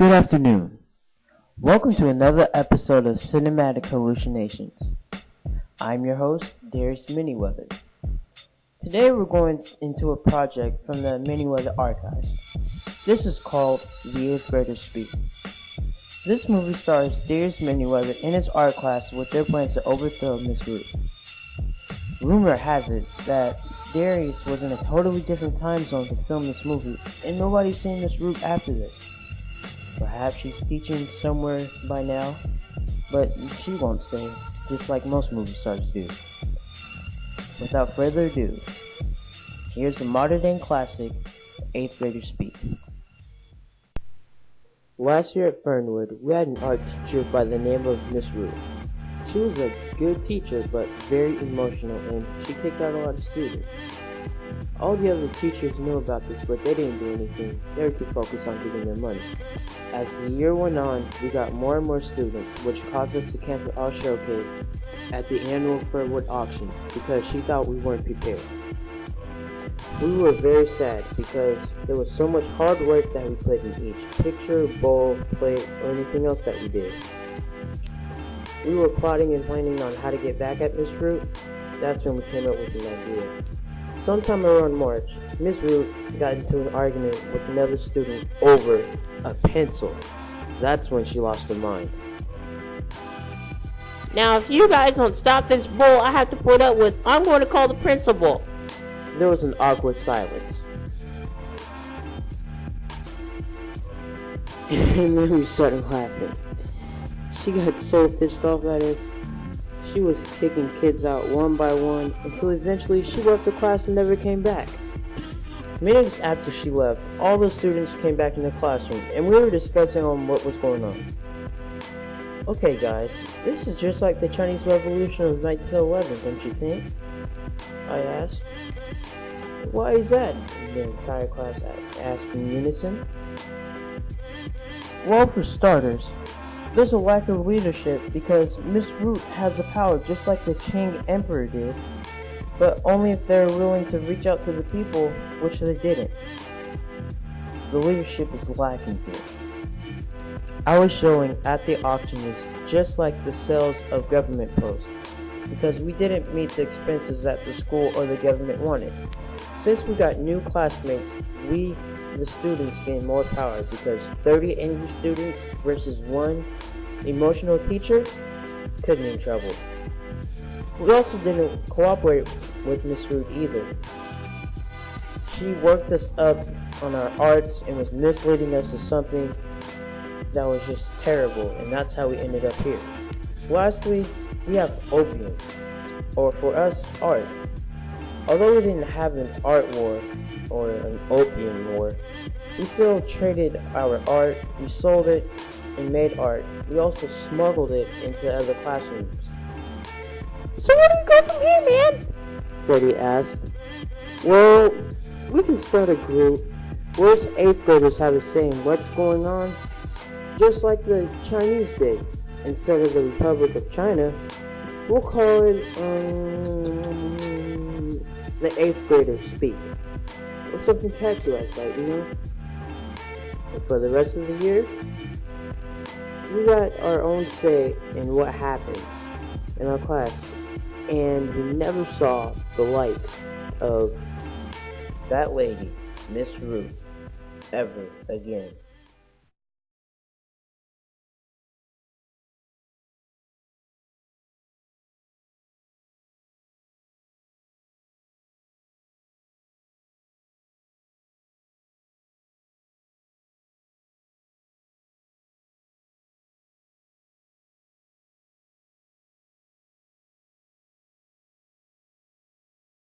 Good afternoon. Welcome to another episode of Cinematic Hallucinations. I'm your host, Darius Miniweather. Today we're going into a project from the Miniweather archives. This is called The 8th Graders Speak. This movie stars Darius Miniweather in his art class with their plans to overthrow Miss Whoo. Rumor has it that Darius was in a totally different time zone to film this movie, and nobody's seen Miss Whoo after this. Perhaps she's teaching somewhere by now, but she won't say, just like most movie stars do. Without further ado, here's the modern-day classic, 8th Graders Speak. Last year at Fernwood, we had an art teacher by the name of Miss Whoo. She was a good teacher, but very emotional, and she kicked out a lot of students. All the other teachers knew about this, but they didn't do anything. They were too focused on getting their money. As the year went on, we got more and more students, which caused us to cancel our showcase at the annual Fernwood auction because she thought we weren't prepared. We were very sad because there was so much hard work that we put in each picture, bowl, plate, or anything else that we did. We were plotting and planning on how to get back at Miss Whoo. That's when we came up with an idea. Sometime around March, Miss Whoo got into an argument with another student over a pencil. That's when she lost her mind. Now, if you guys don't stop this bull I have to put up with, I'm going to call the principal. There was an awkward silence. And then we started laughing. She got so pissed off at us. She was kicking kids out one by one until eventually she left the class and never came back. Minutes after she left, all the students came back in the classroom and we were discussing on what was going on. Okay guys, this is just like the Chinese Revolution of 1911, don't you think? I asked. Why is that? The entire class asked in unison. Well, for starters, there's a lack of leadership because Miss Whoo has the power just like the Qing Emperor did, but only if they're willing to reach out to the people, which they didn't. The leadership is lacking here. Our showing at the auction is just like the sales of government posts, because we didn't meet the expenses that the school or the government wanted. Since we got new classmates, we, the students, gained more power because 30 angry students versus one emotional teacher could mean trouble. We also didn't cooperate with Miss Whoo either. She worked us up on our arts and was misleading us to something that was just terrible, and that's how we ended up here. Lastly, we have opium, or for us, art. Although we didn't have an art war or an opium war, we still traded our art, we sold it, and made art. We also smuggled it into other classrooms. So where do we go from here, man? Freddie asked. Well, we can start a group where us 8th graders have a say in what's going on, just like the Chinese did. Instead of the Republic of China, we'll call it, the 8th Graders Speak. Or something catchy like that, you know? And for the rest of the year, we got our own say in what happened in our class, and we never saw the likes of that lady, Miss Whoo, ever again.